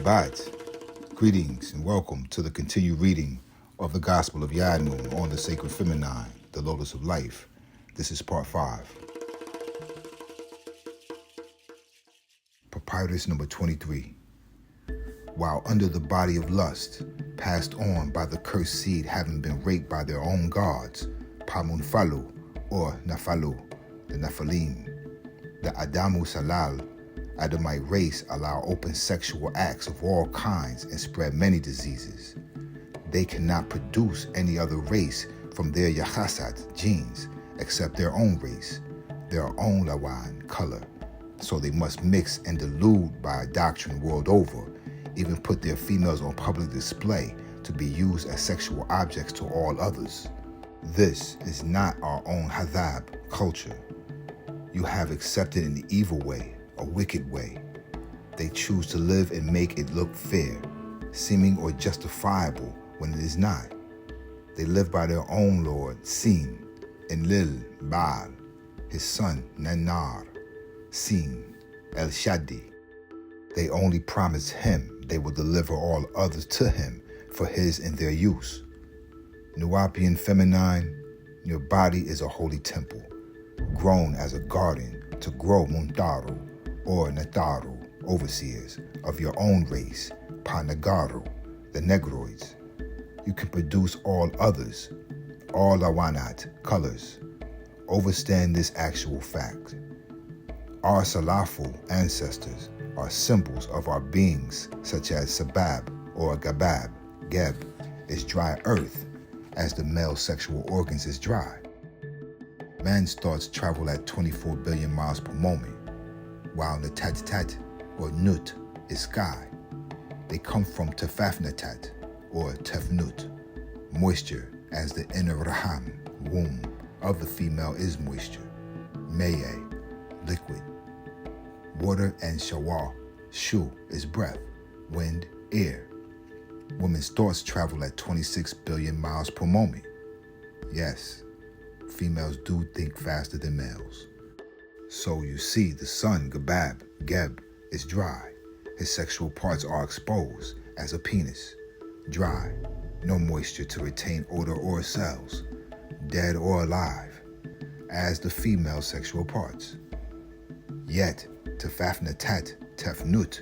Shabbat, greetings and welcome to the continued reading of the Gospel of Yadnun on the Sacred Feminine, the Lotus of Life. This is part 5. Papyrus number 23. While under the body of lust, passed on by the cursed seed having been raped by their own gods, Pamunfalu or Nafalu, the Nephilim, the Adamu Salal, Adamite race allow open sexual acts of all kinds and spread many diseases. They cannot produce any other race from their Yahasat genes except their own race, their own Lawan color. So they must mix and delude by a doctrine world over, even put their females on public display to be used as sexual objects to all others. This is not our own Hadab culture. You have accepted an evil way, a wicked way. They choose to live and make it look fair, seeming or justifiable when it is not. They live by their own Lord, Sin, and Lil, Baal, his son, Nanar, Sin, El Shadi. They only promise him they will deliver all others to him for his and their use. Nuwapian feminine, your body is a holy temple, grown as a garden to grow Muntaru, or Nataru, overseers of your own race, Panagaru, the Negroids. You can produce all others, all Lawanat colors. Overstand this actual fact. Our Salafu ancestors are symbols of our beings, such as Sabab or Gabab. Geb is dry earth, as the male sexual organs is dry. Man's thoughts travel at 24 billion miles per moment, while Natat or Nut is sky. They come from Tefafnatat or Tefnut, moisture, as the inner Raham, womb, of the female is moisture. Meye, liquid. Water and Shawar, Shu is breath, wind, air. Women's thoughts travel at 26 billion miles per moment. Yes, females do think faster than males. So you see, the son, Geb, is dry. His sexual parts are exposed as a penis. Dry, no moisture to retain odor or cells, dead or alive, as the female sexual parts. Yet, Tefafnatat, Tefnut,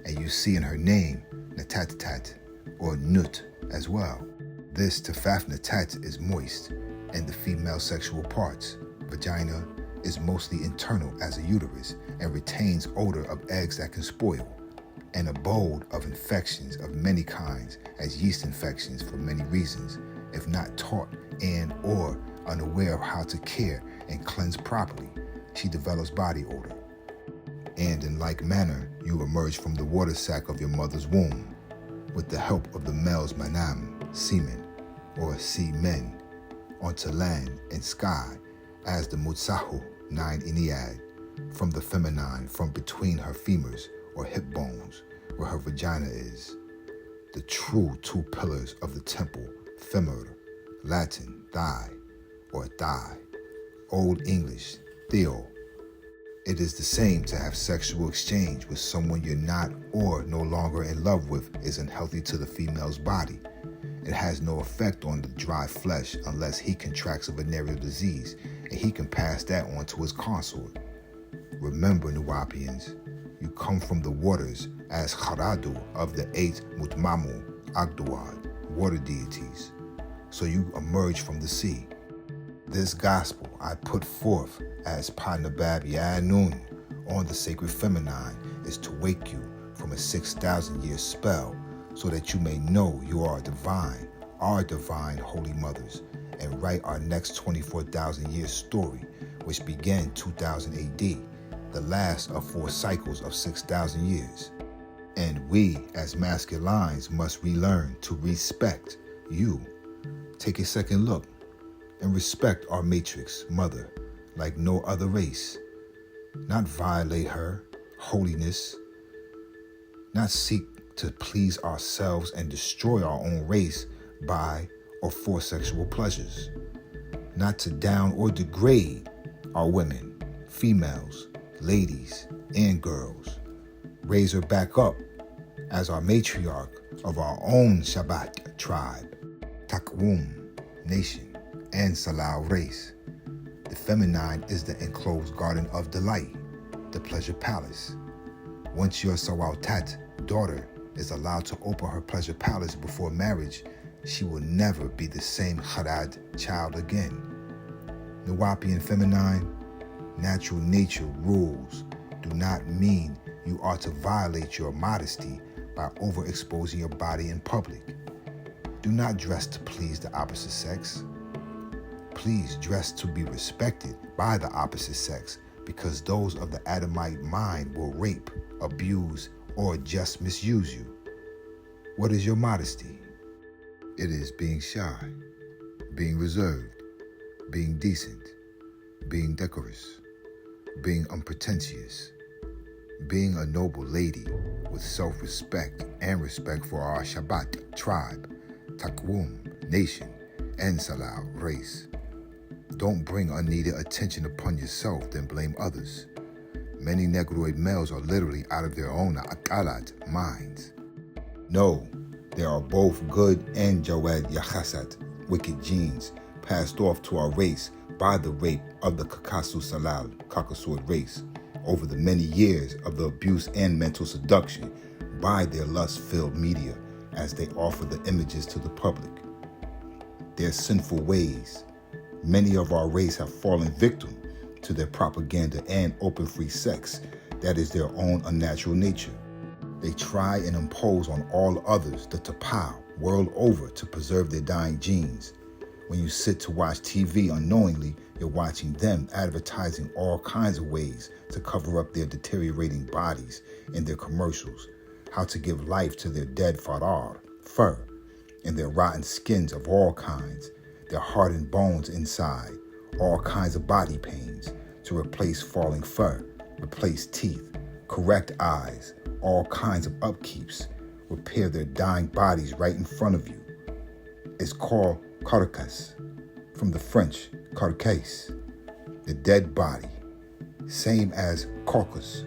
and you see in her name, Natatat, or Nut as well. This Tefafnatat is moist, and the female sexual parts, vagina, is mostly internal as a uterus and retains odor of eggs that can spoil, an abode of infections of many kinds as yeast infections for many reasons, if not taught and or unaware of how to care and cleanse properly, she develops body odor. And in like manner, you emerge from the water sac of your mother's womb with the help of the male's manam, semen, or sea men, onto land and sky as the Mutsahu, 9 Iniad, from the feminine, from between her femurs or hip bones, where her vagina is. The true 2 pillars of the temple, femur, Latin, thigh, or thigh, Old English, theo. It is the same to have sexual exchange with someone you're not or no longer in love with is unhealthy to the female's body. It has no effect on the dry flesh unless he contracts a venereal disease, and he can pass that on to his consort. Remember, Nuwapians, you come from the waters as Kharadu of the 8 Mutmamu Agdawad, water deities. So you emerge from the sea. This gospel I put forth as Panabab Yadnun on the sacred feminine is to wake you from a 6,000-year spell, so that you may know you are divine, our divine holy mothers, and write our next 24,000-year story, which began 2000 AD, the last of 4 cycles of 6,000 years. And we, as masculines, must relearn to respect you. Take a second look and respect our matrix, mother, like no other race. Not violate her holiness, not seek to please ourselves and destroy our own race by or for sexual pleasures, not to down or degrade our women, females, ladies, and girls. Raise her back up as our matriarch of our own Shabbat tribe, Tağᴇ nation, and Sallāu race. The feminine is the enclosed garden of delight, the pleasure palace. Once your Sawautat daughter is allowed to open her pleasure palace before marriage, she will never be the same Kharad child again. Nuwaubian feminine, natural nature rules do not mean you are to violate your modesty by overexposing your body in public. Do not dress to please the opposite sex. Please dress to be respected by the opposite sex, because those of the Adamite mind will rape, abuse, or just misuse you. What is your modesty? It is being shy, being reserved, being decent, being decorous, being unpretentious, being a noble lady with self-respect and respect for our Shabbat tribe, Tağᴇ nation, and Sallāu race. Don't bring unneeded attention upon yourself, then blame others. Many Negroid males are literally out of their own Aqalat minds. No, there are both good and Jawed Yachasat, wicked genes, passed off to our race by the rape of the Kakasu Salal, Caucasoid race, over the many years of the abuse and mental seduction by their lust-filled media as they offer the images to the public. Their sinful ways. Many of our race have fallen victim to their propaganda and open free sex that is their own unnatural nature. They try and impose on all others the tapau world over to preserve their dying genes. When you sit to watch TV unknowingly, you're watching them advertising all kinds of ways to cover up their deteriorating bodies in their commercials, how to give life to their dead fur, and their rotten skins of all kinds, their hardened bones inside, all kinds of body pains, to replace falling fur, replace teeth, correct eyes, all kinds of upkeeps, repair their dying bodies right in front of you. It's called carcasse, from the French carcasse, the dead body, same as carcass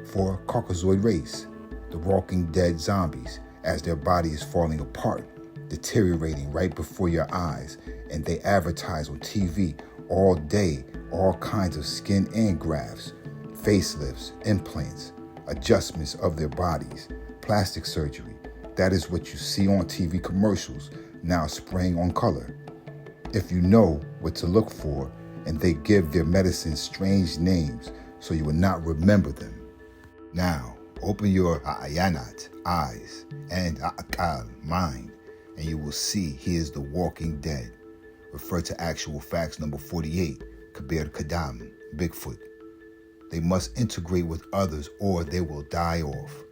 for Caucasoid race, the walking dead zombies as their body is falling apart, deteriorating right before your eyes, and they advertise on TV all day all kinds of skin and grafts, facelifts, implants, adjustments of their bodies, plastic surgery. That is what you see on TV commercials, now spraying on color. If you know what to look for, and they give their medicines strange names so you will not remember them. Now, open your Ayanat, eyes, and Aqal, mind, and you will see he is the walking dead. Refer to actual facts number 48, Kabir Kadam, Bigfoot. They must integrate with others or they will die off.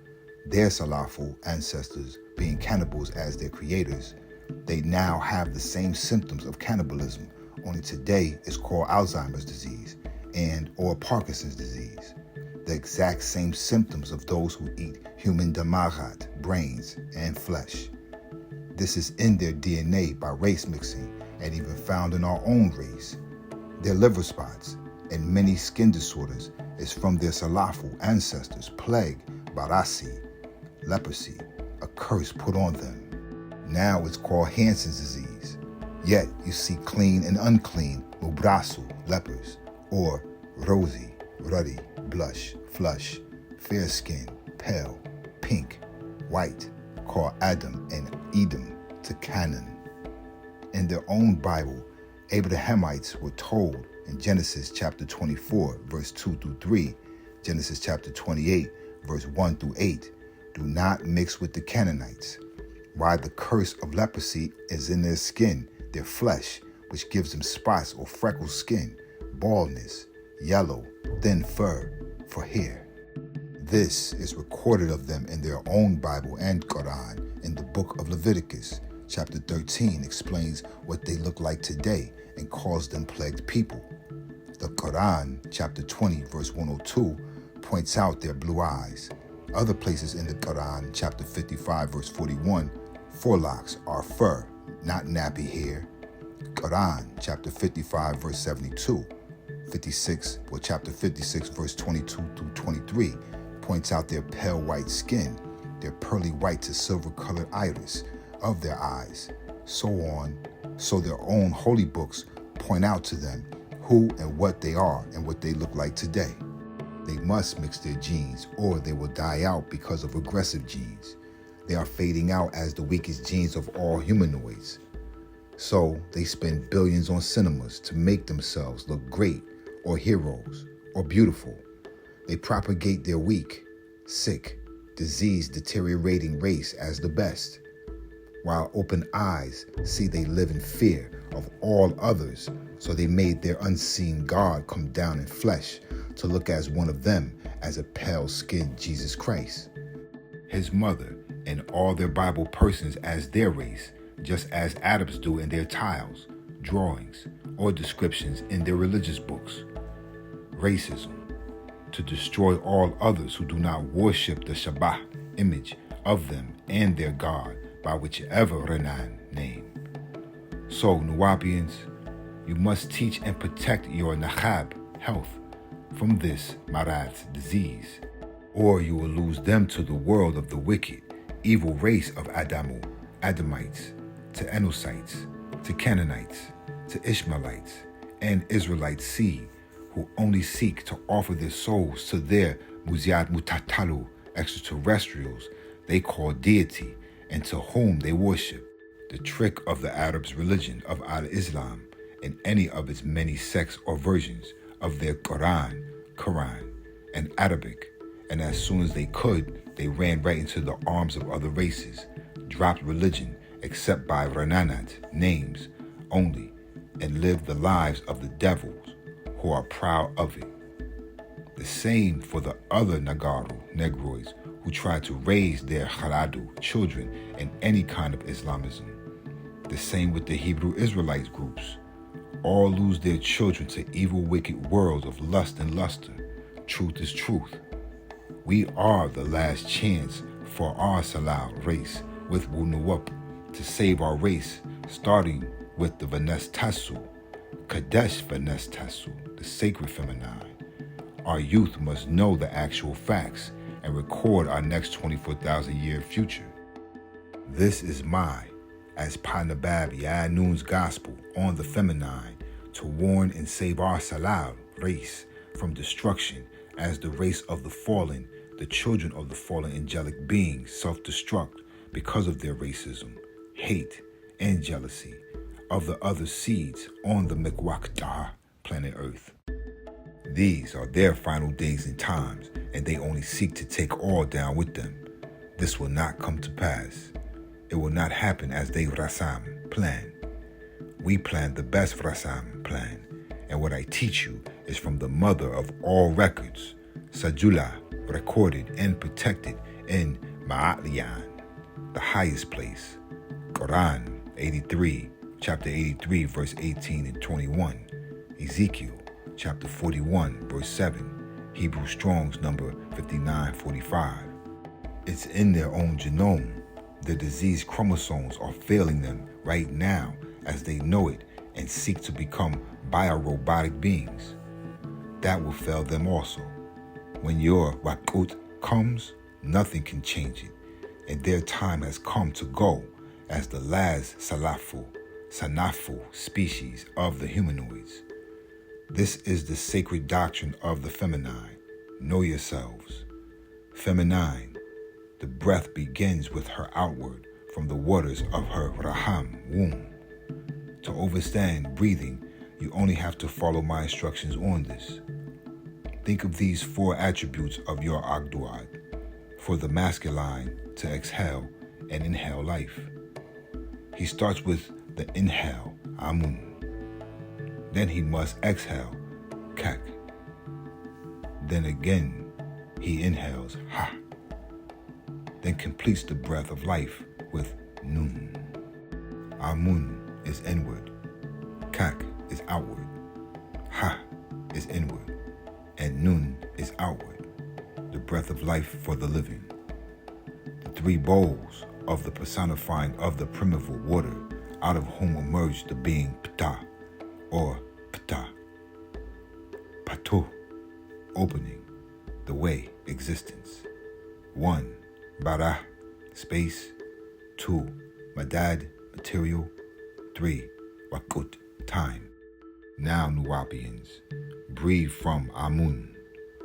Their Salafal ancestors, being cannibals as their creators, they now have the same symptoms of cannibalism, only today it's called Alzheimer's disease or Parkinson's disease. The exact same symptoms of those who eat human damagat, brains, and flesh. This is in their DNA by race mixing and even found in our own race. Their liver spots and many skin disorders is from their Salafal ancestors, plague, barasi, leprosy, a curse put on them. Now it's called Hansen's disease. Yet you see clean and unclean mubrasu, lepers, or rosy, ruddy, blush, flush, fair skin, pale, pink, white, called Adam and Edom to Canaan. In their own Bible, Abrahamites were told in Genesis chapter 24, verse 2 through 3, Genesis chapter 28, verse 1 through 8, do not mix with the Canaanites. Why the curse of leprosy is in their skin, their flesh, which gives them spots or freckled skin, baldness, yellow, thin fur for hair. This is recorded of them in their own Bible and Quran in the book of Leviticus. Chapter 13 explains what they look like today and calls them plagued people. The Quran, chapter 20, verse 102, points out their blue eyes. Other places in the Quran, chapter 55, verse 41, forelocks are fur, not nappy hair. Quran, chapter 55, verse 72, chapter 56, verse 22 through 23, points out their pale white skin, their pearly white to silver-colored iris of their eyes, so on, so their own holy books point out to them who and what they are and what they look like today. They must mix their genes or they will die out because of regressive genes. They are fading out as the weakest genes of all humanoids. So they spend billions on cinemas to make themselves look great or heroes or beautiful. They propagate their weak, sick, disease-deteriorating race as the best, while open eyes see they live in fear of all others, so they made their unseen God come down in flesh to look as one of them, as a pale-skinned Jesus Christ. His mother and all their Bible persons as their race, just as Arabs do in their tiles, drawings, or descriptions in their religious books. Racism, to destroy all others who do not worship the Shabbat image of them and their God by whichever Renan name. So, Nuwapians, you must teach and protect your Nahab health from this Marad's disease, or you will lose them to the world of the wicked, evil race of Adamu, Adamites, to Enusites, to Canaanites, to Ishmaelites, and Israelite seed, who only seek to offer their souls to their Muziad Mutatalu extraterrestrials they call deity, and to whom they worship. The trick of the Arabs' religion of al-Islam and any of its many sects or versions of their Quran, and Arabic, and as soon as they could, they ran right into the arms of other races, dropped religion except by Renanat names only, and lived the lives of the devils who are proud of it. The same for the other Nagaru, Negroids, who try to raise their Kharadu children in any kind of Islamism. The same with the Hebrew Israelites groups. All lose their children to evil, wicked worlds of lust and luster. Truth is truth. We are the last chance for our Salal race with Wᴏᴜ to save our race, starting with the Vnes Tasu, Kadesh Vnes Tasu, the sacred feminine. Our youth must know the actual facts and record our next 24,000-year future. This is my, as Panabab Yanun's gospel on the feminine, to warn and save our Salal race from destruction as the race of the fallen, the children of the fallen angelic beings self-destruct because of their racism, hate, and jealousy of the other seeds on the Mikwakta planet Earth. These are their final days and times, and they only seek to take all down with them. This will not come to pass. It will not happen as they Rasam plan. We plan the best Rasam plan, and what I teach you is from the mother of all records, Sajula, recorded and protected in Ma'aliyan, the highest place. Quran 83, chapter 83, verse 18 and 21. Ezekiel, chapter 41, verse 7. Hebrew Strong's number 5945. It's in their own genome. The diseased chromosomes are failing them right now as they know it and seek to become biorobotic beings. That will fail them also. When your Waqut comes, nothing can change it, and their time has come to go as the last Sanafu species of the humanoids. This is the sacred doctrine of the feminine. Know yourselves. Feminine, the breath begins with her outward from the waters of her Raham womb. To understand breathing, you only have to follow my instructions on this. Think of these 4 attributes of your Agduad for the masculine to exhale and inhale life. He starts with the inhale, Amun. Then he must exhale, Kak. Then again, he inhales, Ha. Then completes the breath of life with Nun. Amun is inward, Kak is outward, Ha is inward, and Nun is outward, the breath of life for the living. The 3 bowls of the personifying of the primeval water, out of whom emerged the being Ptah, or Ptah. Patu, opening, the way, existence. 1, Bara, space. 2. Madad, material. 3. Waqut, time. Now, Nuwapians, breathe from Amun,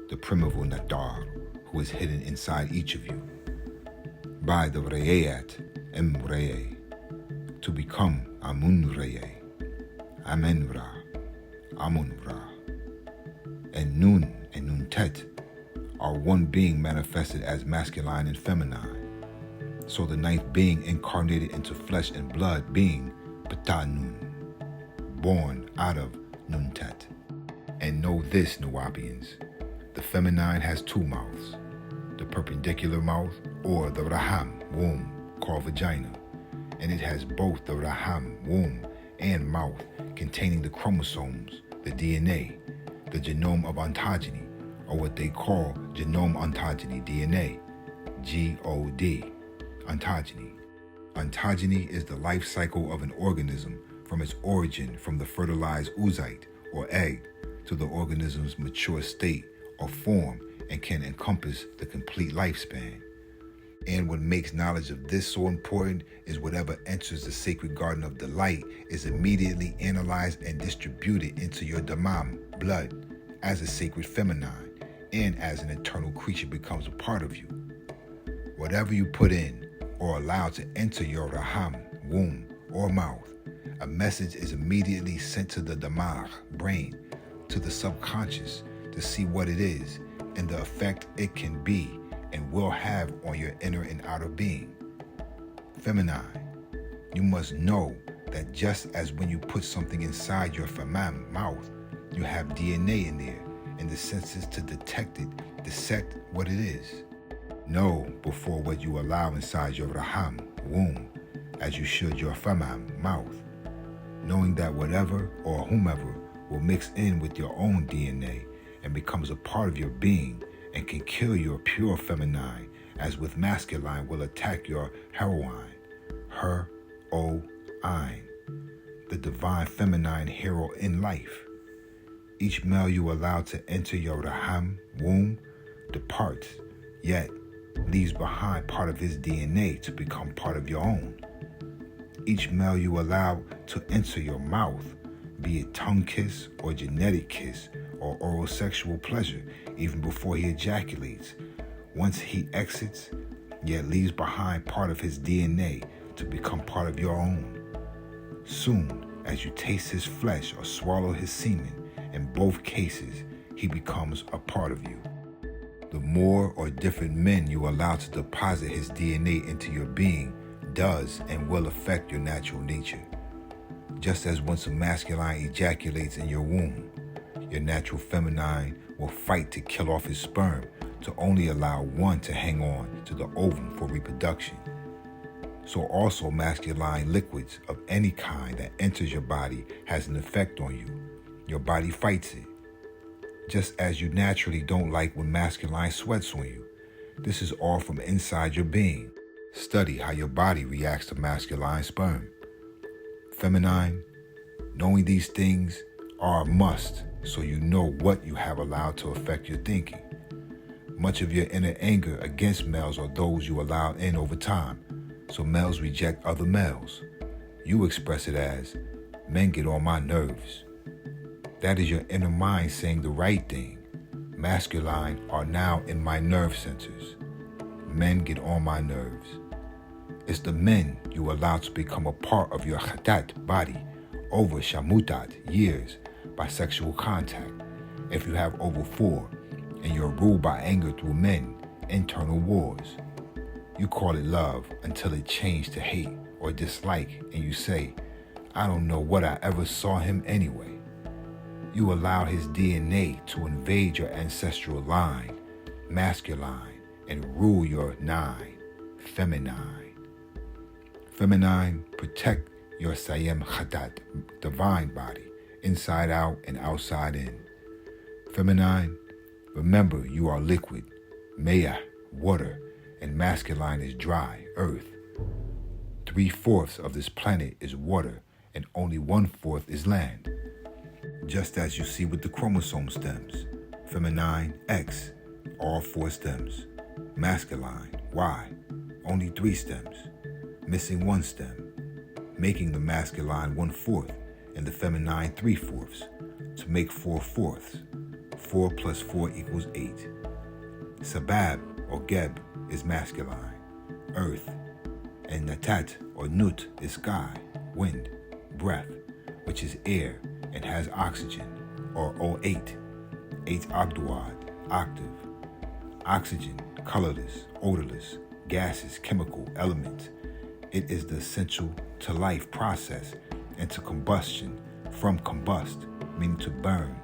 the primeval Nadar, who is hidden inside each of you, by the Rayat Mreye, to become Amun Reye, Amenra, Amunra, and Nun Tet are one being manifested as masculine and feminine. So the ninth being incarnated into flesh and blood being Ptah Nun, born out of Nun Tet. And know this, Nuwapians, the feminine has two mouths, the perpendicular mouth, or the Raham, womb, called vagina, and it has both the Raham, womb, and mouth containing the chromosomes, the DNA, the genome of ontogeny, or what they call genome ontogeny DNA, GOD, ontogeny. Ontogeny is the life cycle of an organism from its origin from the fertilized oocyte, or egg, to the organism's mature state or form, and can encompass the complete lifespan. And what makes knowledge of this so important is whatever enters the sacred garden of delight is immediately analyzed and distributed into your damam, blood, as a sacred feminine, and as an eternal creature becomes a part of you. Whatever you put in or allow to enter your raham, womb, or mouth, a message is immediately sent to the damagh, brain, to the subconscious to see what it is and the effect it can be and will have on your inner and outer being. Feminine, you must know that just as when you put something inside your famam, mouth, you have DNA in there and the senses to detect it, dissect what it is. Know before what you allow inside your raham, womb, as you should your famam, mouth, knowing that whatever or whomever will mix in with your own DNA and becomes a part of your being and can kill your pure feminine, as with masculine will attack your heroine, her, Oᴜᴜ, the divine feminine hero in life. Each male you allow to enter your raham, womb, departs, yet leaves behind part of his DNA to become part of your own. Each male you allow to enter your mouth, be it tongue kiss or genetic kiss or oral sexual pleasure, even before he ejaculates, once he exits, yet leaves behind part of his DNA to become part of your own. Soon as you taste his flesh or swallow his semen, in both cases, he becomes a part of you. The more or different men you allow to deposit his DNA into your being does and will affect your natural nature. Just as once a masculine ejaculates in your womb, your natural feminine will fight to kill off his sperm to only allow one to hang on to the ovum for reproduction. So also masculine liquids of any kind that enters your body has an effect on you. Your body fights it. Just as you naturally don't like when masculine sweats on you. This is all from inside your being. Study how your body reacts to masculine sperm. Feminine, knowing these things are a must so you know what you have allowed to affect your thinking. Much of your inner anger against males are those you allowed in over time, so males reject other males. You express it as, men get on my nerves. That is your inner mind saying the right thing. Masculine are now in my nerve centers. Men get on my nerves. It's the men you allow to become a part of your khatat body over shamutat years by sexual contact. If you have over 4 and you're ruled by anger through men, internal wars. You call it love until it changed to hate or dislike, and you say, I don't know what I ever saw him anyway. You allow his DNA to invade your ancestral line, masculine, and rule your 9, feminine. Feminine, protect your sayem khatat, divine body, inside out and outside in. Feminine, remember you are liquid, maya, water, and masculine is dry, earth. 3/4 of this planet is water, and only 1/4 is land. Just as you see with the chromosome stems, feminine, X, all 4 stems, masculine, Y, only 3 stems, missing 1 stem, making the masculine 1/4 and the feminine 3/4 to make 4/4. 4 plus 4 equals 8. Sabab or Geb is masculine, earth, and Natat or Nut is sky, wind, breath, which is air and has oxygen, or O8, 8 Ogdoad, octave. Oxygen, colorless, odorless, gases, chemical, element. It is the essential to life process and to combustion from combust, meaning to burn,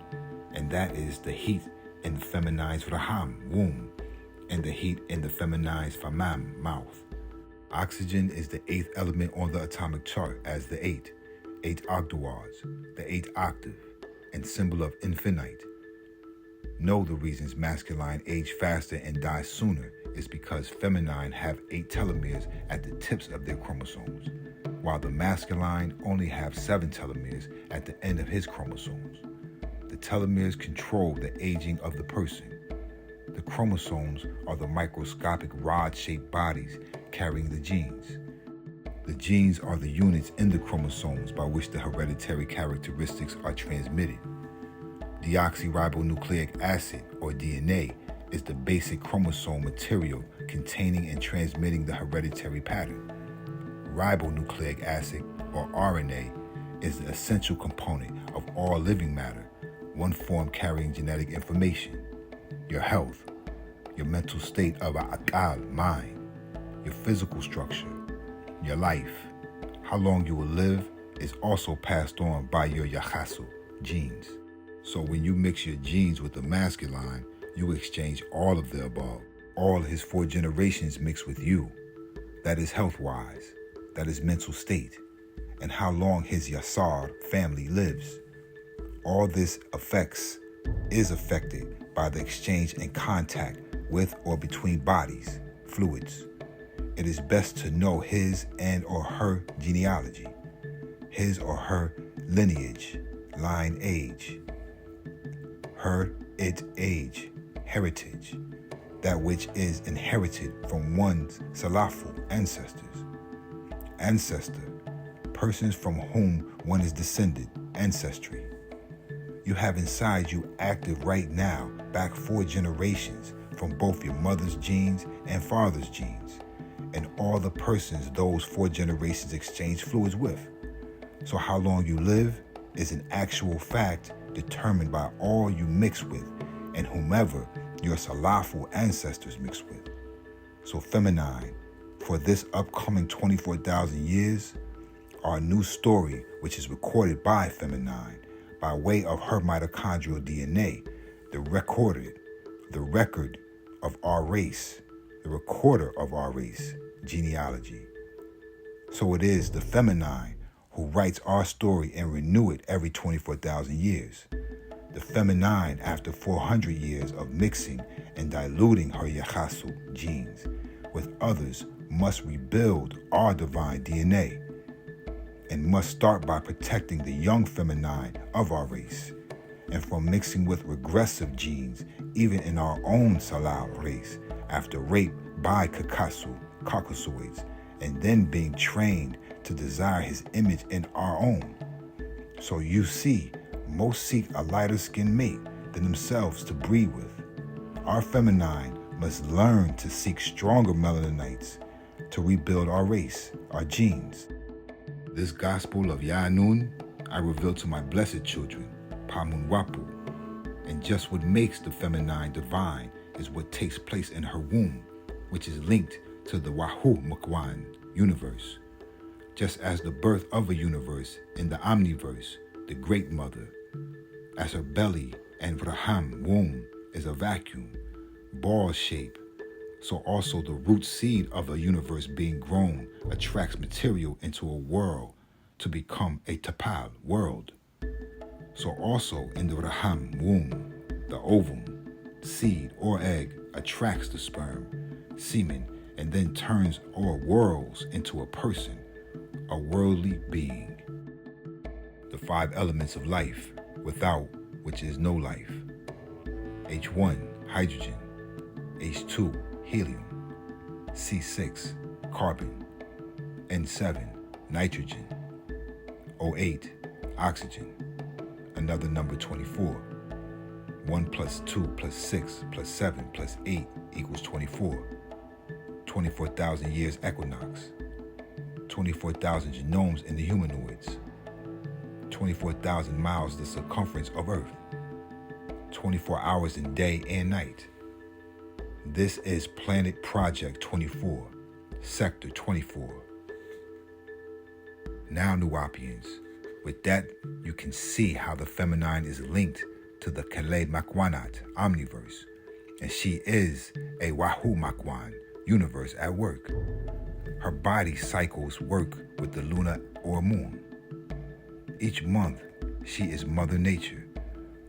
and that is the heat in the feminine's raham, womb, and the heat in the feminine's famam, mouth. Oxygen is the 8th element on the atomic chart as the 8 Ogdoads, the 8th octave, and symbol of infinite. Know the reasons masculine age faster and die sooner is because feminine have 8 telomeres at the tips of their chromosomes, while the masculine only have 7 telomeres at the end of his chromosomes. The telomeres control the aging of the person. The chromosomes are the microscopic rod-shaped bodies carrying the genes. The genes are the units in the chromosomes by which the hereditary characteristics are transmitted. Deoxyribonucleic acid, or DNA, is the basic chromosome material containing and transmitting the hereditary pattern. Ribonucleic acid, or RNA, is the essential component of all living matter, one form carrying genetic information. Your health, your mental state of aqal, mind, your physical structure, your life, how long you will live is also passed on by your yachasu, genes. So when you mix your genes with the masculine, you exchange all of the above. All his 4 generations mix with you. That is health-wise, that is mental state, and how long his Yasar family lives. All this is affected by the exchange and contact with or between bodies, fluids. It is best to know his and or her genealogy, his or her lineage, line age, her, it, age, heritage, that which is inherited from one's salafu, ancestors. Ancestor, persons from whom one is descended, ancestry. You have inside you active right now back 4 generations from both your mother's genes and father's genes, and all the persons those 4 generations exchange fluids with. So how long you live is an actual fact determined by all you mix with and whomever your salafu ancestors mix with. So feminine, for this upcoming 24,000 years, our new story, which is recorded by feminine, by way of her mitochondrial DNA, the record of our race, the recorder of our race, genealogy. So it is the feminine who writes our story and renew it every 24,000 years. The feminine, after 400 years of mixing and diluting her yachasu genes with others, must rebuild our divine DNA and must start by protecting the young feminine of our race and from mixing with regressive genes even in our own Salal race after rape by Caucasoids and then being trained to desire his image in our own. So you see, most seek a lighter skinned mate than themselves to breed with. Our feminine must learn to seek stronger melaninites to rebuild our race, our genes. This gospel of Yanun I reveal to my blessed children, Pamun Wapu, and just what makes the feminine divine is what takes place in her womb, which is linked to the Wᴏᴜ universe, just as the birth of a universe in the omniverse, the Great Mother, as her belly and Vraham womb is a vacuum, ball shape, so also the root seed of a universe being grown attracts material into a world to become a tapal, world. So also in the Raham womb, the ovum, seed or egg attracts the sperm, semen, and then turns or whirls into a person, a worldly being. The 5 elements of life, without which is no life. H1, hydrogen. H2, helium. C6, carbon. N7, nitrogen. O8, oxygen. Another number 24. 1 plus 2 plus 6 plus 7 plus 8 equals 24. 24,000 years equinox. 24,000 genomes in the humanoids. 24,000 miles the circumference of Earth. 24 hours in day and night. This is Planet Project 24, Sector 24. Now, Nuwapians, with that, you can see how the feminine is linked to the Kale Makwanat omniverse, and she is a Wahoo Makwan universe at work. Her body cycles work with the lunar or moon. Each month, she is Mother Nature,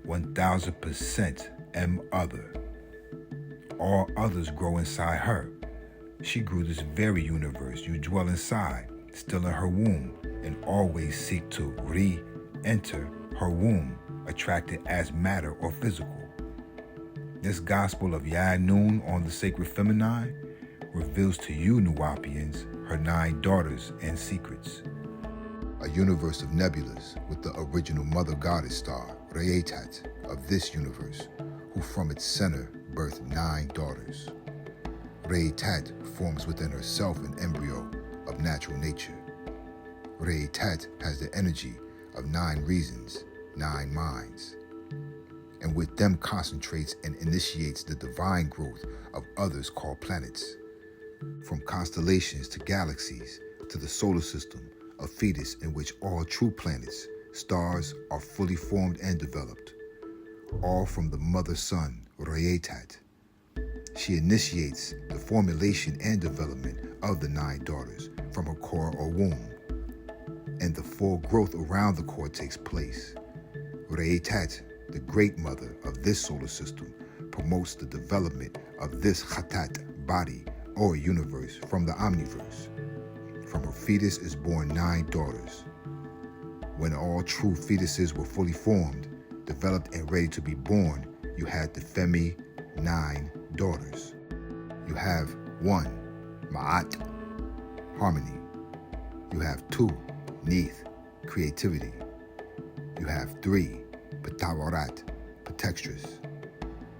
1000% M-other. All others grow inside her. She grew this very universe you dwell inside, still in her womb, and always seek to re-enter her womb, attracted as matter or physical. This gospel of Ya'anun on the sacred feminine reveals to you, Nuwapians, her 9 daughters and secrets. A universe of nebulas with the original mother goddess star, Ra'etat, of this universe, who from its center birthed 9 daughters. Ra'etat forms within herself an embryo of natural nature. Ra'etat has the energy of 9 reasons, 9 minds, and with them concentrates and initiates the divine growth of others called planets. From constellations to galaxies to the solar system, a fetus in which all true planets, stars are fully formed and developed, all from the mother sun, Ra'etat. She initiates the formulation and development of the 9 daughters from her core or womb, and the full growth around the core takes place. Ra'etat, the great mother of this solar system, promotes the development of this Khatat body or universe from the omniverse. From her fetus is born 9 daughters. When all true fetuses were fully formed, developed and ready to be born, you had the Femi 9 daughters. You have 1, Ma'at, harmony. You have 2, Neith, creativity. You have 3, Patawarat, protectress.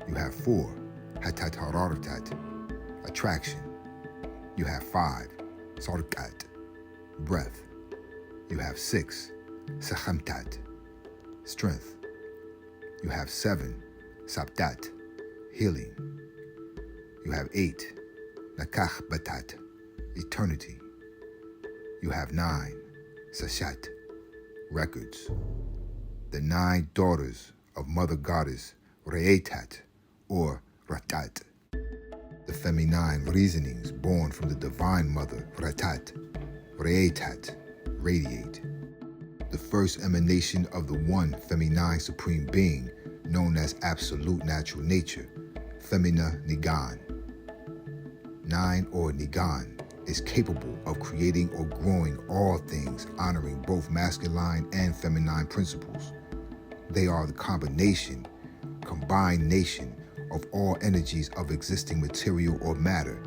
You have 4, Hatat Hararatat, attraction. You have 5, Sarkat, breath. You have 6, Sakhamtat, strength. You have 7, Sabtat, healing. You have 8, Nakach Batat, eternity. You have 9, Sashat, records. The 9 daughters of Mother Goddess Ra'etat or Ratat. The feminine reasonings born from the Divine Mother Ratat, Ra'etat, radiate. The first emanation of the one feminine supreme being known as absolute natural nature, Femina Nigan. 9 or Nigan is capable of creating or growing all things honoring both masculine and feminine principles. They are the combination, combination of all energies of existing material or matter,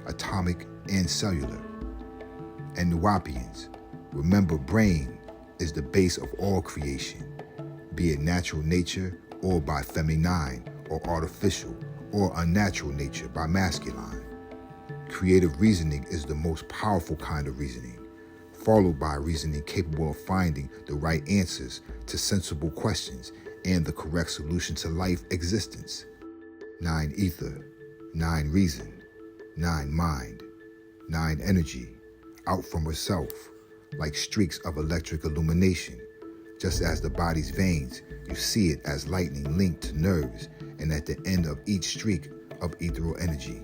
atomic and cellular. And Nuwapians, remember brain is the base of all creation, be it natural nature or by feminine or artificial or unnatural nature by masculine. Creative reasoning is the most powerful kind of reasoning, followed by reasoning capable of finding the right answers to sensible questions and the correct solution to life existence. 9 ether, 9 reason, 9 mind, 9 energy, out from herself, like streaks of electric illumination. Just as the body's veins, you see it as lightning linked to nerves, and at the end of each streak of ethereal energy.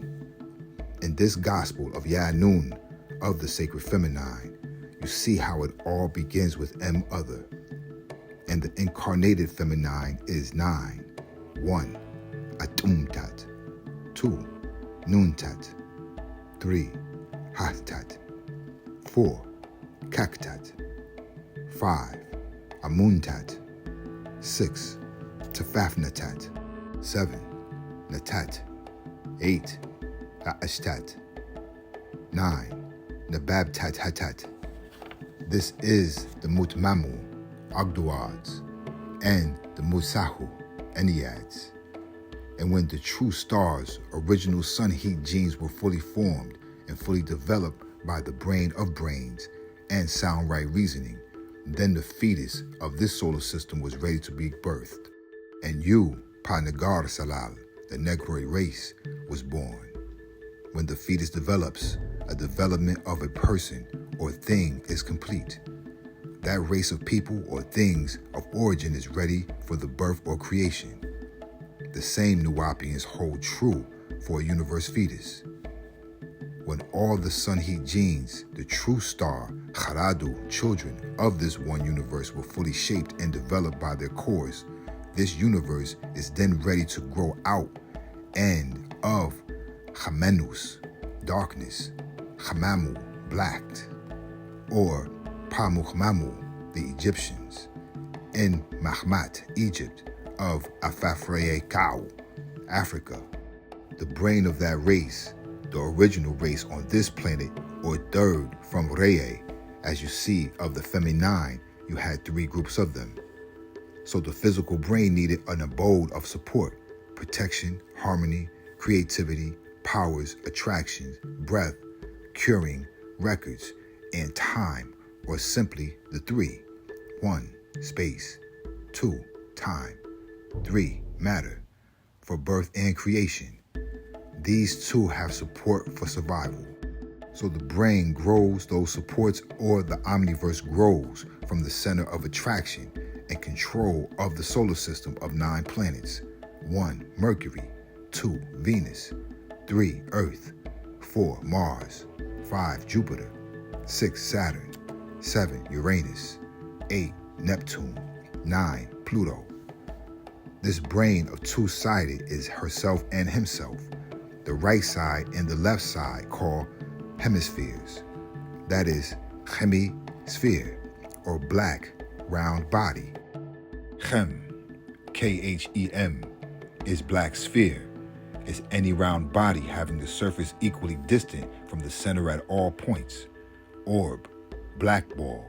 In this gospel of Ya'anun, of the sacred feminine, you see how it all begins with M-other. And the incarnated feminine is 9. 1, Atumtat. 2, Nuntat. 3, Hatat. 4, Kaktat. 5, Amuntat. 6, Tafafnatat. 7, Natat. 8, Aᴜshtat. 9, Nababtat. This is the Mutmamu, Aᴜᴜᴜs, and the Musahu, Enneads. And when the true star's original sun heat genes were fully formed and fully developed by the brain of brains and sound right reasoning, then the fetus of this solar system was ready to be birthed. And you, Tğᴇ Sałal, the Negroid race, was born. When the fetus develops, a development of a person or thing is complete. That race of people or things of origin is ready for the birth or creation. The same Nuwapians hold true for a universe fetus. When all the sun heat genes, the true star, Kharadu, children of this one universe were fully shaped and developed by their cores, this universe is then ready to grow out and of Khamennus, darkness, Khamamu, blacked, or Pamukhmamu, the Egyptians, in Mahmat, Egypt, of Aᴜᴜᴜ, Africa. The brain of that race, the original race on this planet, or third from Reye, as you see of the feminine, you had 3 groups of them. So the physical brain needed an abode of support, protection, harmony, creativity, powers, attractions, breath, curing, records, and time, or simply the 3. 1. Space. 2. Time. 3. Matter, for birth and creation. These 2 have support for survival. So the brain grows those supports, or the omniverse grows from the center of attraction and control of the solar system of 9 planets. 1. Mercury. 2. Venus. 3. Earth. 4. Mars. 5. Jupiter. 6. Saturn. 7. Uranus. 8. Neptune. 9. Pluto. This brain of 2-sided is herself and himself. The right side and the left side called hemispheres. That is Khemi-sphere, or black round body. Khem, Khem, is black sphere, is any round body having the surface equally distant from the center at all points. Orb, black ball,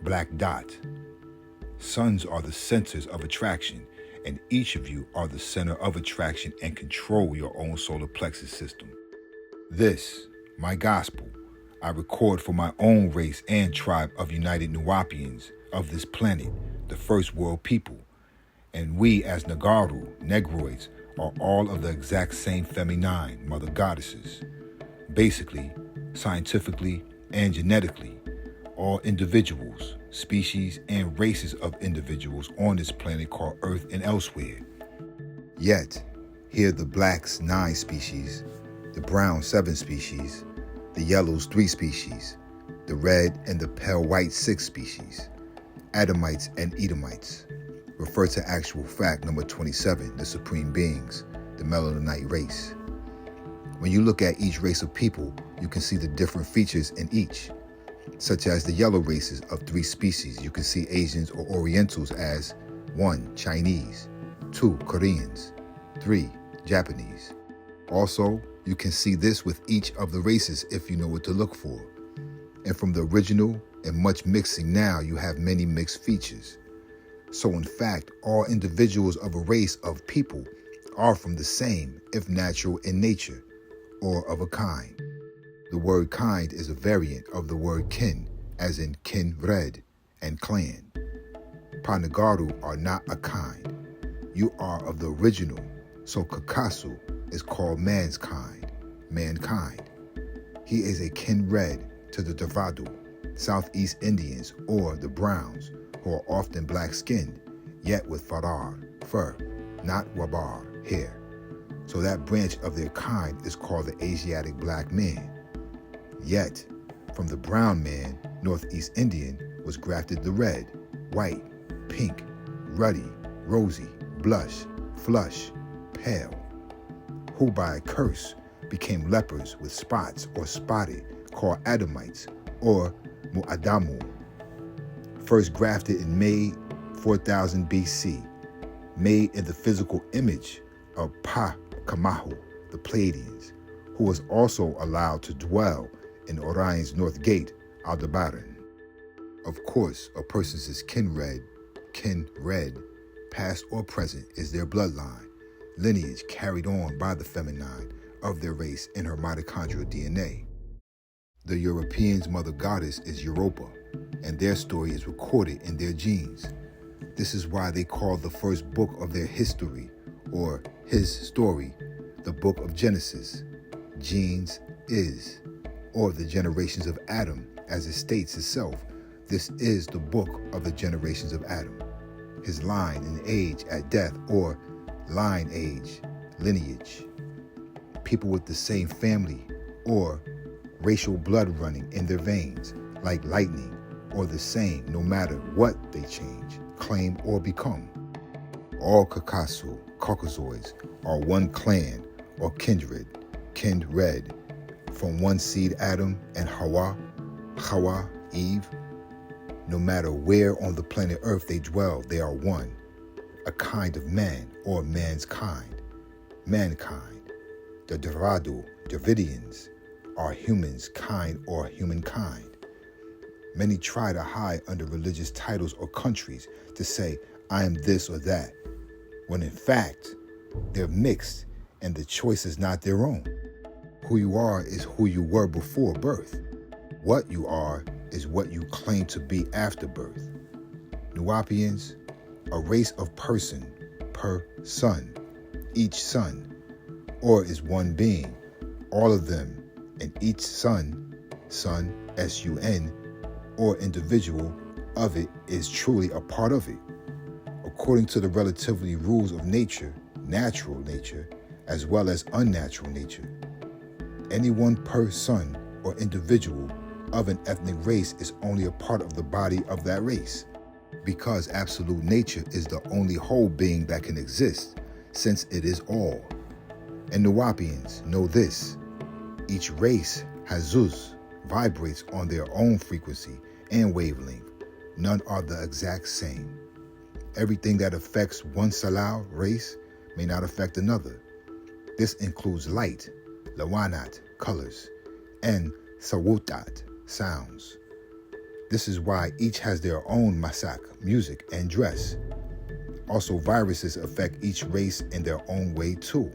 black dot. Suns are the centers of attraction, and each of you are the center of attraction and control your own solar plexus system. This, my gospel, I record for my own race and tribe of United Nuwapians of this planet, the first world people. And we as Nagaru, Negroids, are all of the exact same feminine mother goddesses. Basically, scientifically, and genetically, all individuals, species, and races of individuals on this planet called Earth and elsewhere. Yet, here the blacks 9 species, the brown 7 species, the yellows 3 species, the red and the pale white 6 species, Adamites and Edomites. Refer to actual fact number 27, the supreme beings, the Melaninite race. When you look at each race of people, you can see the different features in each. Such as the yellow races of 3 species, you can see Asians or Orientals as 1. Chinese, 2. Koreans, 3. Japanese. Also, you can see this with each of the races if you know what to look for. And from the original and much mixing now, you have many mixed features. So in fact, all individuals of a race of people are from the same, if natural in nature, or of a kind. The word kind is a variant of the word kin, as in kin red and clan. Panagaru are not a kind. You are of the original, so Kakasu is called man's kind, mankind. He is a kin red to the Tğᴇ, Southeast Indians, or the Browns, who are often black-skinned, yet with farar, fur, not wabar, hair. So that branch of their kind is called the Asiatic black man. Yet, from the brown man, Northeast Indian, was grafted the red, white, pink, ruddy, rosy, blush, flush, pale, who by a curse became lepers with spots or spotted, called Adamites or Mu'adamu. First grafted and made 4000 BC, made in the physical image of Pa Kamahu, the Pleiadians, who was also allowed to dwell in Orion's north gate, Aldebaran. Of course, a person's kin red, past or present, is their bloodline, lineage carried on by the feminine of their race in her mitochondrial DNA. The Europeans' mother goddess is Europa, and their story is recorded in their genes. This is why they call the first book of their history, or his story, the book of Genesis. Genes is, or the generations of Adam, as it states itself. This is the book of the generations of Adam. His line and age at death, or line age, lineage. People with the same family, or racial blood running in their veins, like lightning, or the same no matter what they change, claim, or become. All Caucasoids are one clan or kindred, from one seed Adam and Hawa, Eve. No matter where on the planet Earth they dwell, they are one, a kind of man or man's kind, mankind. The Dravidians are humans, kind or humankind. Many try to hide under religious titles or countries to say, I am this or that, when in fact, they're mixed and the choice is not their own. Who you are is who you were before birth. What you are is what you claim to be after birth. Nuwapians, a race of person per son, each son, or is one being, all of them, and each son, S-U-N, or individual of it is truly a part of it. According to the relativity rules of nature, natural nature, as well as unnatural nature, any one person or individual of an ethnic race is only a part of the body of that race, because absolute nature is the only whole being that can exist, since it is all. And Nuwapians know this. Each race has Zuz, vibrates on their own frequency and wavelength. None are the exact same. Everything that affects one Salau race may not affect another. This includes light, Lawanat, colors, and Sawutat, sounds. This is why each has their own masak, music, and dress. Also, viruses affect each race in their own way too.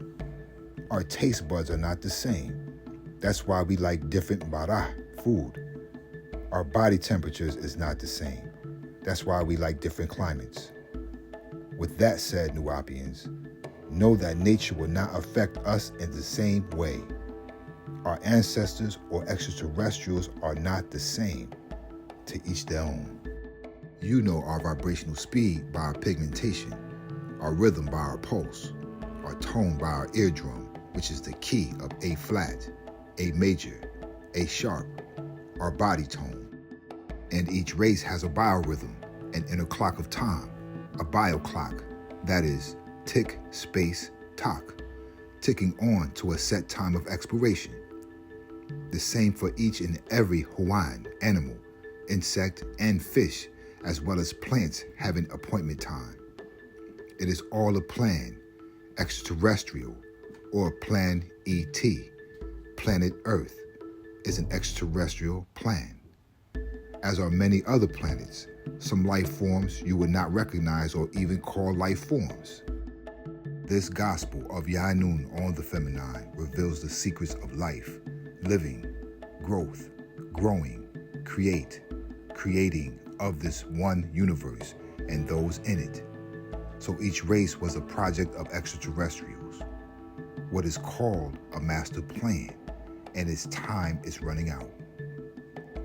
Our taste buds are not the same. That's why we like different bara, food. Our body temperatures is not the same. That's why we like different climates. With that said, Nuwapians, know that nature will not affect us in the same way. Our ancestors or extraterrestrials are not the same. To each their own. You know our vibrational speed by our pigmentation, our rhythm by our pulse, our tone by our eardrum, which is the key of A flat, A major, A sharp, our body tone. And each race has a biorhythm, an inner clock of time, a bioclock, that is, tick, space, talk, ticking on to a set time of expiration. The same for each and every Hawaiian animal, insect, and fish, as well as plants having appointment time. It is all a plan, extraterrestrial, or plan ET, planet Earth, is an extraterrestrial plan. As are many other planets, some life forms you would not recognize or even call life forms. This gospel of Yanun on the feminine reveals the secrets of life, living, growth, growing, creating of this one universe and those in it. So each race was a project of extraterrestrials, what is called a master plan, and its time is running out.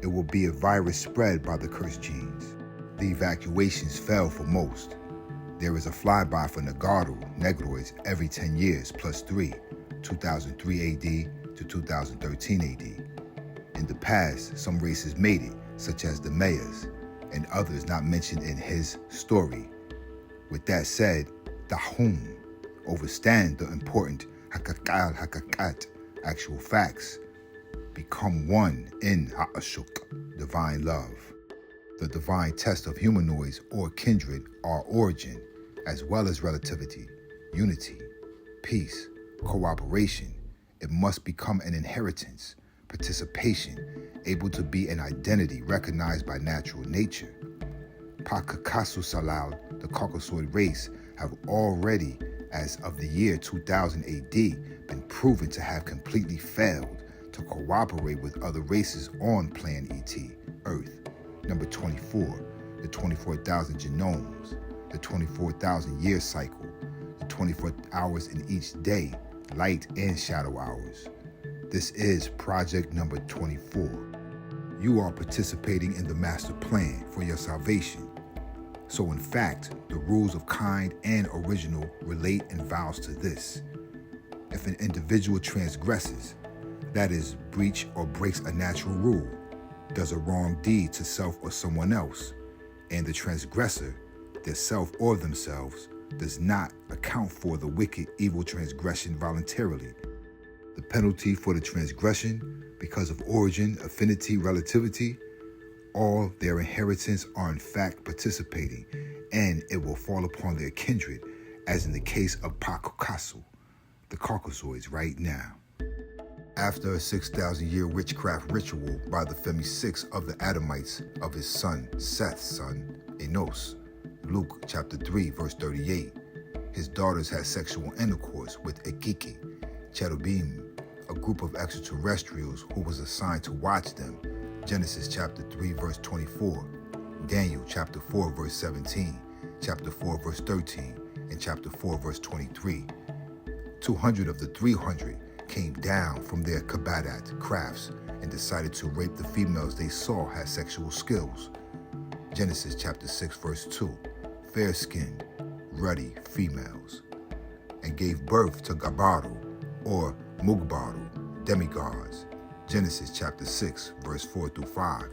It will be a virus spread by the cursed genes. The evacuations fell for most. There is a flyby for negroids every 10 years plus 3, 2003 AD to 2013 AD. In the past, some races made it, such as the Mayas, and others not mentioned in his story. With that said, Dahum overstand the important hakakat, actual facts, become one in Ha'ashuk, divine love. The divine test of humanoids or kindred are origin, as well as relativity, unity, peace, cooperation. It must become an inheritance, participation, able to be an identity recognized by natural nature. Tğᴇ Sszáᴄʀᴅ, the Caucasoid race, have already, as of the year 2000 AD, been proven to have completely failed to cooperate with other races on Plan ET, Earth. Number 24, the 24,000 genomes, the 24,000 year cycle, the 24 hours in each day, light and shadow hours. This is project number 24. You are participating in the master plan for your salvation. So in fact, the rules of kind and original relate and vows to this. If an individual transgresses, that is, breach or breaks a natural rule, does a wrong deed to self or someone else, and the transgressor, their self or themselves, does not account for the wicked, evil transgression voluntarily, the penalty for the transgression, because of origin, affinity, relativity, all their inheritance are in fact participating, and it will fall upon their kindred, as in the case of Tğᴇ, the Caucasoids right now. After a 6,000-year witchcraft ritual by the Femi-6 of the Adamites of his son Seth's son, Enos, Luke chapter 3, verse 38, his daughters had sexual intercourse with Ekiki, cherubim, a group of extraterrestrials who was assigned to watch them, Genesis chapter 3, verse 24, Daniel chapter 4, verse 17, chapter 4, verse 13, and chapter 4, verse 23. 200 of the 300 came down from their Kabadat crafts and decided to rape the females they saw had sexual skills. Genesis chapter 6, verse 2, fair-skinned, ruddy females, and gave birth to Gabaru, or Mugbaru, demigods. Genesis chapter 6, verse 4 through 5.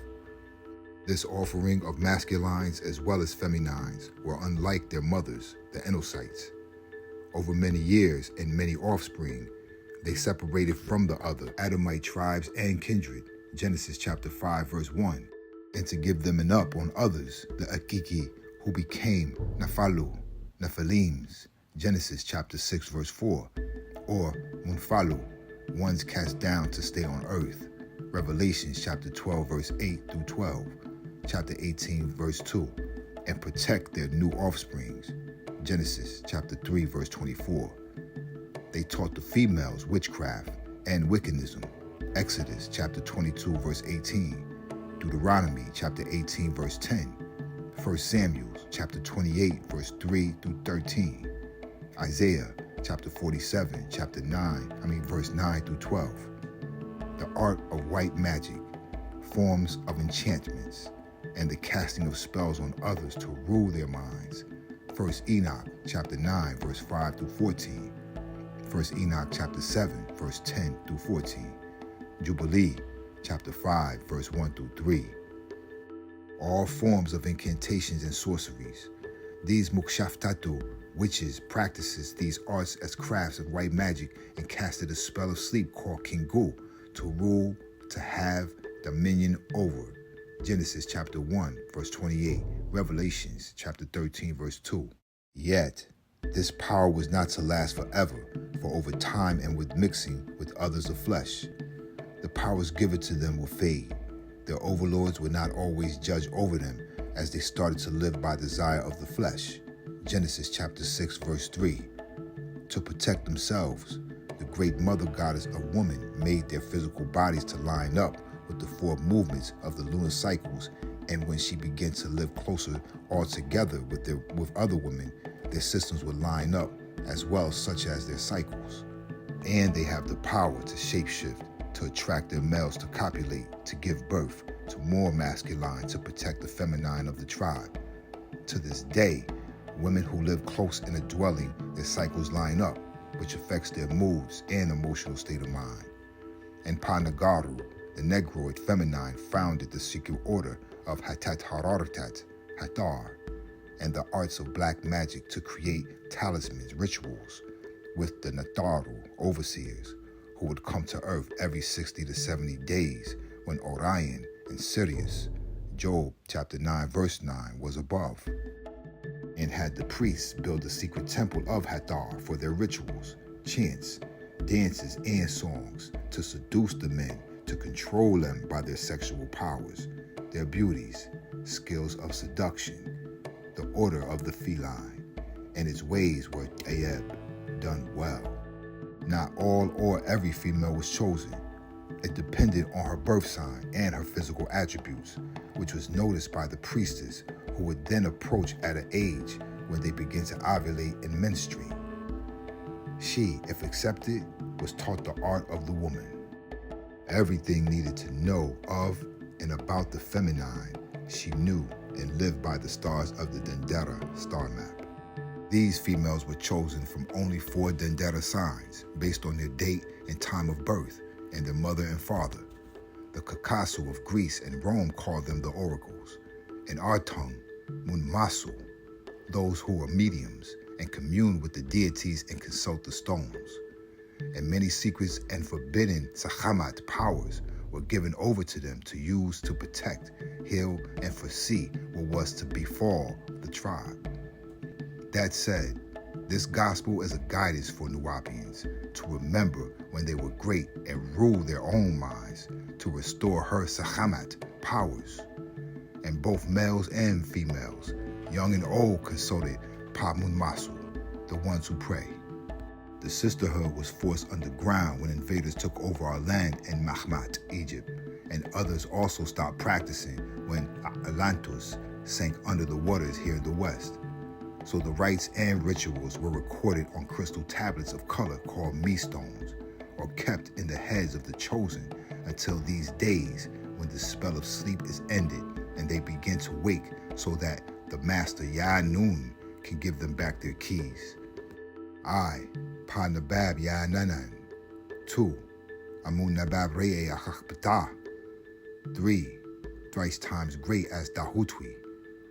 This offering of masculines as well as feminines were unlike their mothers, the Enosites. Over many years and many offspring, they separated from the other Adamite tribes and kindred, Genesis chapter 5, verse 1, and to give them up on others, the Ekiki, who became Nephalu, Nephilims, Genesis chapter 6, verse 4, or Munfalu, ones cast down to stay on earth, Revelations chapter 12, verse 8 through 12, chapter 18, verse 2, and protect their new offsprings, Genesis chapter 3, verse 24. They taught the females witchcraft and wiccanism, Exodus chapter 22, verse 18, Deuteronomy chapter 18, verse 10, 1 Samuel chapter 28, verse 3 through 13, Isaiah chapter 47, verse 9 through 12. The art of white magic, forms of enchantments, and the casting of spells on others to rule their minds. 1 Enoch chapter 9, verse 5 through 14. 1 Enoch chapter 7, verse 10 through 14. Jubilee chapter 5, verse 1 through 3. All forms of incantations and sorceries. These Mukshaftatu, witches, practices these arts as crafts of white magic and casted a spell of sleep called Kingu to rule, to have dominion over. Genesis chapter 1, verse 28, Revelations chapter 13, verse 2. Yet, this power was not to last forever, for over time and with mixing with others of flesh, the powers given to them will fade. Their overlords would not always judge over them as they started to live by desire of the flesh. Genesis chapter 6, verse 3. To protect themselves, the great mother goddess of woman made their physical bodies to line up with the 4 movements of the lunar cycles, and when she began to live closer all together with other women, their systems would line up as well, such as their cycles. And they have the power to shapeshift, to attract their males to copulate, to give birth to more masculine, to protect the feminine of the tribe. To this day, women who live close in a dwelling, their cycles line up, which affects their moods and emotional state of mind. And Panagaru, the Negroid feminine, founded the secret order of Hatat Harartat, Hatar, and the arts of black magic to create talismans, rituals, with the Nataru overseers, who would come to earth every 60 to 70 days when Orion and Sirius, Job chapter 9, verse 9, was above, and had the priests build the secret temple of Hathor for their rituals, chants, dances, and songs to seduce the men to control them by their sexual powers, their beauties, skills of seduction, the order of the feline, and its ways were done well. Not all or every female was chosen. It depended on her birth sign and her physical attributes, which was noticed by the priestess, who would then approach at an age when they begin to ovulate and menstruate. She, if accepted, was taught the art of the woman. Everything needed to know of and about the feminine, she knew and lived by the stars of the Dendera star map. These females were chosen from only 4 Dendera signs based on their date and time of birth and their mother and father. The Kakasu of Greece and Rome called them the oracles. In our tongue, Munmasu, those who were mediums and commune with the deities and consult the stones. And many secrets and forbidden Sakhamat powers were given over to them to use to protect, heal, and foresee what was to befall the tribe. That said, this gospel is a guidance for Nuwaubians to remember when they were great and rule their own minds, to restore her Sakhamat powers. And both males and females, young and old, consulted Pamunmasu, the ones who pray. The sisterhood was forced underground when invaders took over our land in Mahmat, Egypt, and others also stopped practicing when Atlantis sank under the waters here in the West. So the rites and rituals were recorded on crystal tablets of color called me-stones, or kept in the heads of the chosen until these days when the spell of sleep is ended and they begin to wake, so that the master Ya-Nun can give them back their keys. I, Pa Nabab Ya-Nanan. 2, Amun Nabab Reye Achachbata. 3, thrice times great as Dahutwi,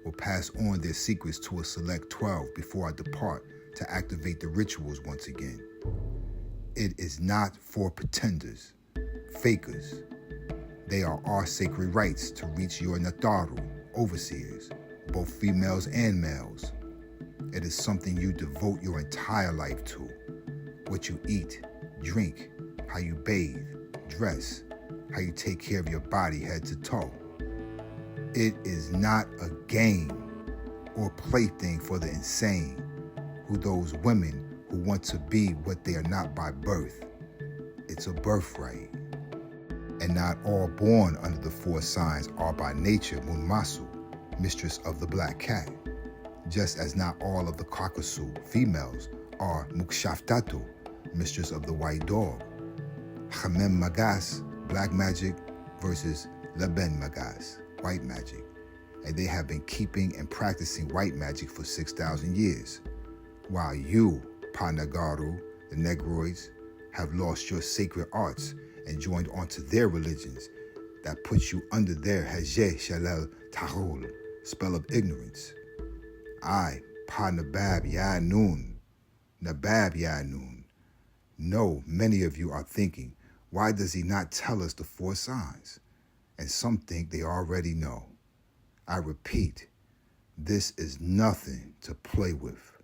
will pass on their secrets to a select 12 before I depart to activate the rituals once again. It is not for pretenders, fakers. They are our sacred rites to reach your Nataru, overseers, both females and males. It is something you devote your entire life to. What you eat, drink, how you bathe, dress, how you take care of your body head to toe. It is not a game or plaything for the insane, who those women who want to be what they are not by birth. It's a birthright. And not all born under the 4 signs are by nature Munmasu, mistress of the black cat, just as not all of the Kakasu females are Mukshaftatu, mistress of the white dog. Hamem Magas, black magic, versus Leben Magas, white magic. And they have been keeping and practicing white magic for 6,000 years. While you, Panagaru, the Negroids, have lost your sacred arts and joined onto their religions that puts you under their Hajeh Shalel Tahul, spell of ignorance. I, Pa Nabab Ya-Nun, Nabab Ya-Nun, know many of you are thinking, why does he not tell us the 4 signs? And some think they already know. I repeat, this is nothing to play with.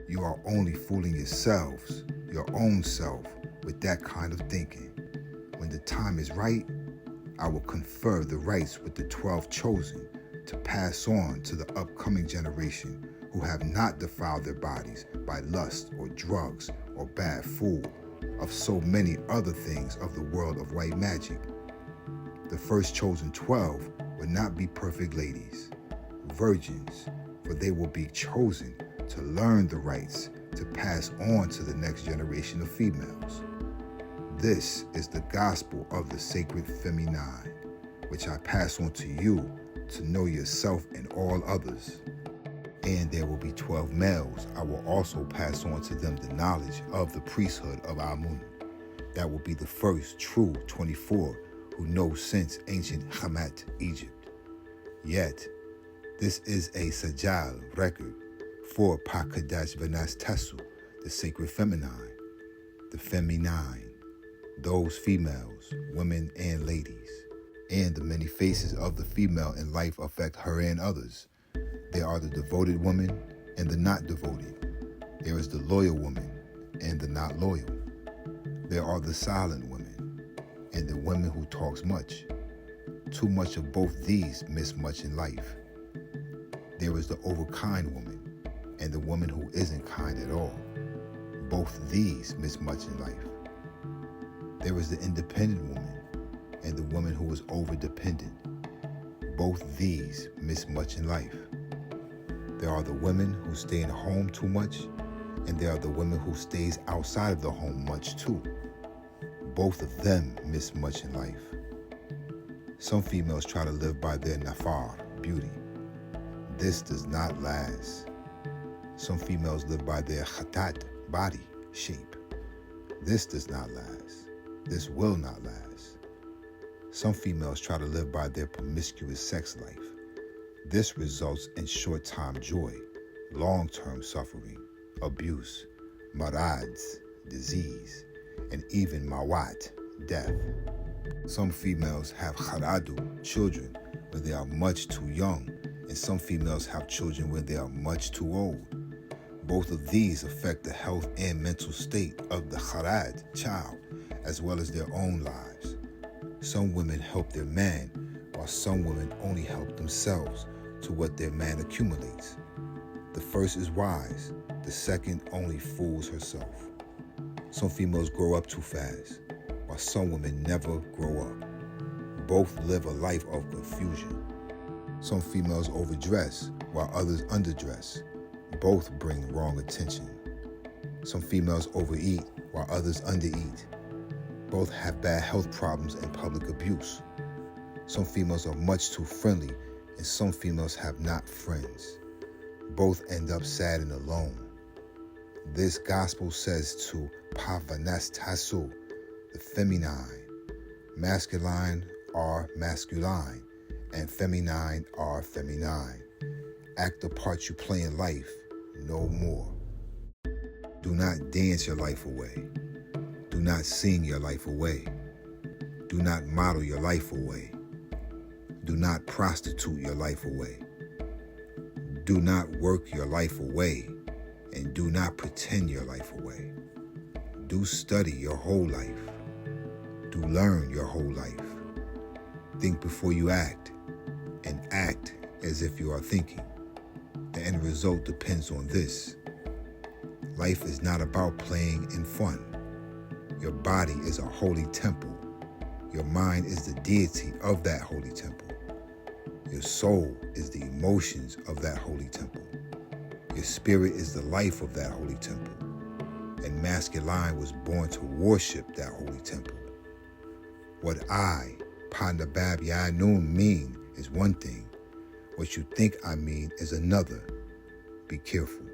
You are only fooling yourselves, your own self, with that kind of thinking. When the time is right, I will confer the rights with the 12 chosen to pass on to the upcoming generation who have not defiled their bodies by lust or drugs or bad food, of so many other things of the world of white magic. The first chosen 12 will not be perfect ladies, virgins, for they will be chosen to learn the rights to pass on to the next generation of females. This is the gospel of the sacred feminine, which I pass on to you to know yourself and all others. And there will be 12 males. I will also pass on to them the knowledge of the priesthood of Amun. That will be the first true 24 who know since ancient Hamat, Egypt. Yet, this is a Sajal record for Pakadash Vanas Tasu, the sacred feminine, the feminine, those females, women and ladies, and the many faces of the female in life affect her and others. There are the devoted woman and the not devoted. There is the loyal woman and the not loyal. There are the silent women, and the woman who talks much. Too much of both these miss much in life. There is the overkind woman and the woman who isn't kind at all. Both these miss much in life. There is the independent woman and the woman who is over-dependent. Both these miss much in life. There are the women who stay in home too much, and there are the women who stays outside of the home much too. Both of them miss much in life. Some females try to live by their nafar, beauty. This does not last. Some females live by their khatat, body, shape. This does not last. This will not last. Some females try to live by their promiscuous sex life. This results in short-time joy, long-term suffering, abuse, marads, disease, and even mawat, death. Some females have kharadu, children, when they are much too young, and some females have children when they are much too old. Both of these affect the health and mental state of the kharad, child, as well as their own lives. Some women help their man, while some women only help themselves to what their man accumulates. The first is wise, the second only fools herself. Some females grow up too fast, while some women never grow up. Both live a life of confusion. Some females overdress, while others underdress. Both bring wrong attention. Some females overeat, while others undereat. Both have bad health problems and public abuse. Some females are much too friendly, and some females have not friends. Both end up sad and alone. This gospel says to Pᴏᴜ, the feminine. Masculine are masculine, and feminine are feminine. Act the part you play in life, no more. Do not dance your life away. Do not sing your life away. Do not model your life away. Do not prostitute your life away. Do not work your life away, and do not pretend your life away. Do study your whole life. Do learn your whole life. Think before you act, and act as if you are thinking. The end result depends on this. Life is not about playing and fun. Your body is a holy temple. Your mind is the deity of that holy temple. Your soul is the emotions of that holy temple. Your spirit is the life of that holy temple. And masculine was born to worship that holy temple. What I, Pandabab Yanun, mean is one thing. What you think I mean is another. Be careful.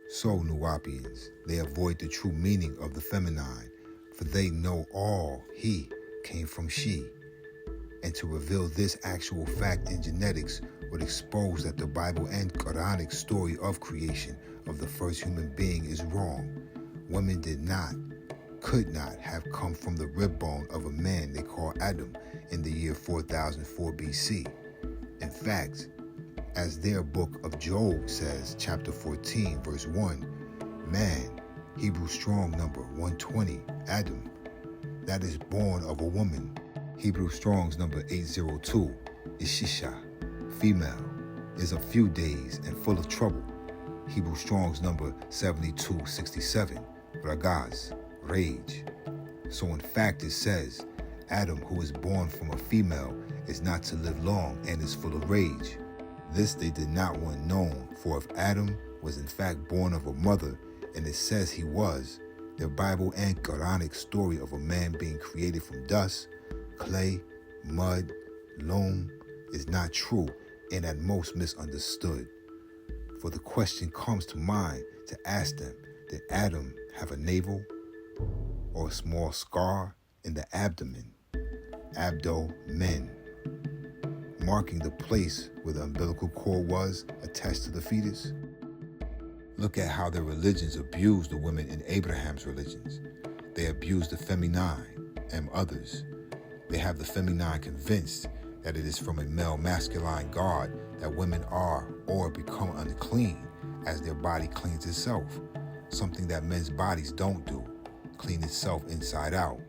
So, Nuwapians, they avoid the true meaning of the feminine, for they know all he came from she. And to reveal this actual fact in genetics would expose that the Bible and Quranic story of creation of the first human being is wrong. Women could not have come from the rib bone of a man they call Adam in the year 4004 BC. In fact, as their book of Job says, chapter 14, verse 1, man, Hebrew strong number 120, Adam, that is born of a woman. Hebrew Strong's number 802, Ishisha, female, is a few days and full of trouble. Hebrew Strong's number 7267, Ragaz, rage. So in fact it says, Adam, who is born from a female, is not to live long and is full of rage. This they did not want known, for if Adam was in fact born of a mother, and it says he was, the Bible and Quranic story of a man being created from dust, clay, mud, loam is not true and at most misunderstood. For the question comes to mind to ask them, did Adam have a navel or a small scar in the abdomen, abdomen, marking the place where the umbilical cord was attached to the fetus? Look at how the religions abuse the women in Abraham's religions. They abuse the feminine and others. They have the feminine convinced that it is from a male-masculine God that women are or become unclean as their body cleans itself, something that men's bodies don't do, clean itself inside out.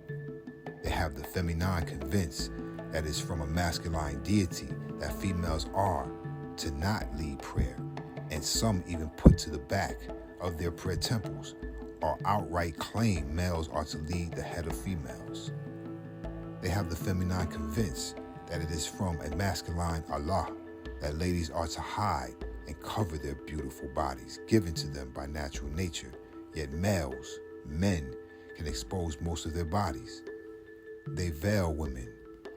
They have the feminine convinced that it's from a masculine deity that females are to not lead prayer, and some even put to the back of their prayer temples or outright claim males are to lead the head of females. They have the feminine convinced that it is from a masculine Allah that ladies are to hide and cover their beautiful bodies given to them by natural nature, yet males, men, can expose most of their bodies. They veil women,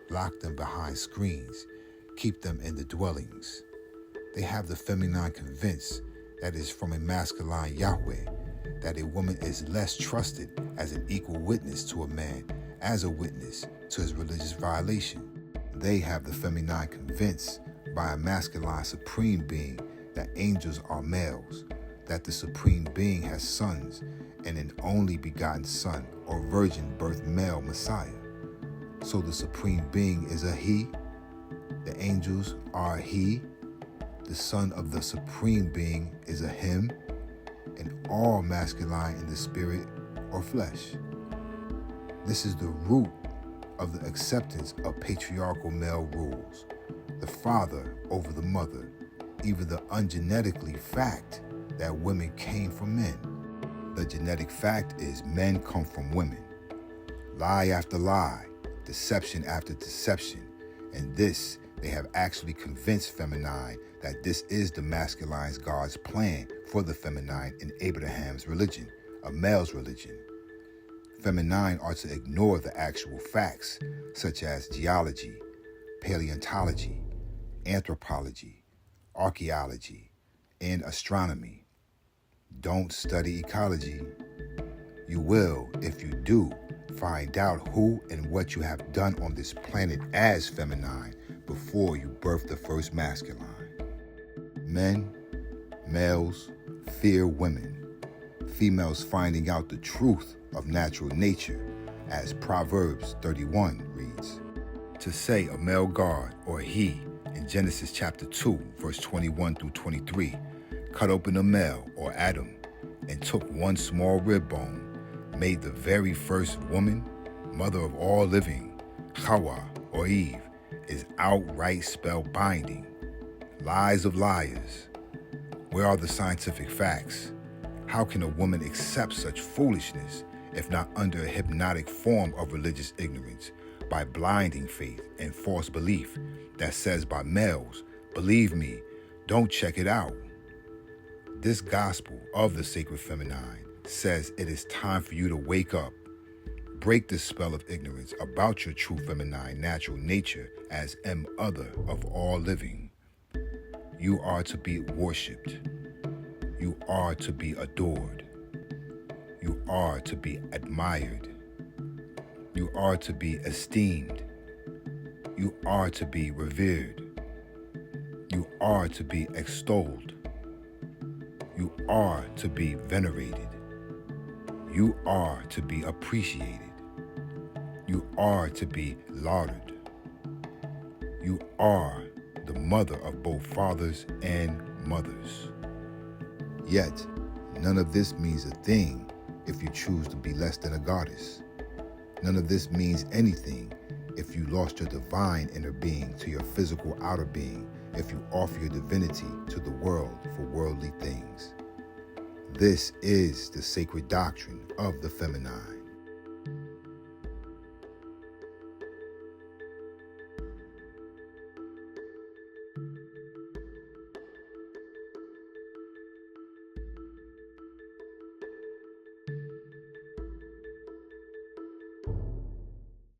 lock them behind screens, keep them in the dwellings. They have the feminine convinced that is from a masculine Yahweh, that a woman is less trusted as an equal witness to a man as a witness to his religious violation. They have the feminine convinced by a masculine supreme being that angels are males, that the supreme being has sons and an only begotten son or virgin birth male Messiah. So the supreme being is a he, the angels are a he, the son of the supreme being is a him, and all masculine in the spirit or flesh. This is the root of the acceptance of patriarchal male rules, the father over the mother, even the ungenetically fact that women came from men. The genetic fact is men come from women. Lie after lie, deception after deception, and this they have actually convinced feminine that this is the masculine's God's plan for the feminine in Abraham's religion, a male's religion. Feminine are to ignore the actual facts, such as geology, paleontology, anthropology, archaeology, and astronomy. Don't study ecology. You will, if you do, find out who and what you have done on this planet as feminine before you birth the first masculine. Men, males, fear women. Females finding out the truth of natural nature, as Proverbs 31 reads. To say a male God or he in Genesis chapter 2, verse 21 through 23, cut open a male or Adam and took one small rib bone, made the very first woman, mother of all living, Hawa or Eve, is outright spell binding. Lies of liars. Where are the scientific facts? How can a woman accept such foolishness if not under a hypnotic form of religious ignorance, by blinding faith and false belief that says by males, believe me, don't check it out? This gospel of the sacred feminine says it is time for you to wake up. Break the spell of ignorance about your true feminine natural nature as other of all living. You are to be worshipped. You are to be adored. You are to be admired. You are to be esteemed. You are to be revered. You are to be extolled. You are to be venerated. You are to be appreciated. You are to be lauded. You are the mother of both fathers and mothers. Yet, none of this means a thing if you choose to be less than a goddess. None of this means anything if you lost your divine inner being to your physical outer being, if you offer your divinity to the world for worldly things. This is the sacred doctrine of the feminine.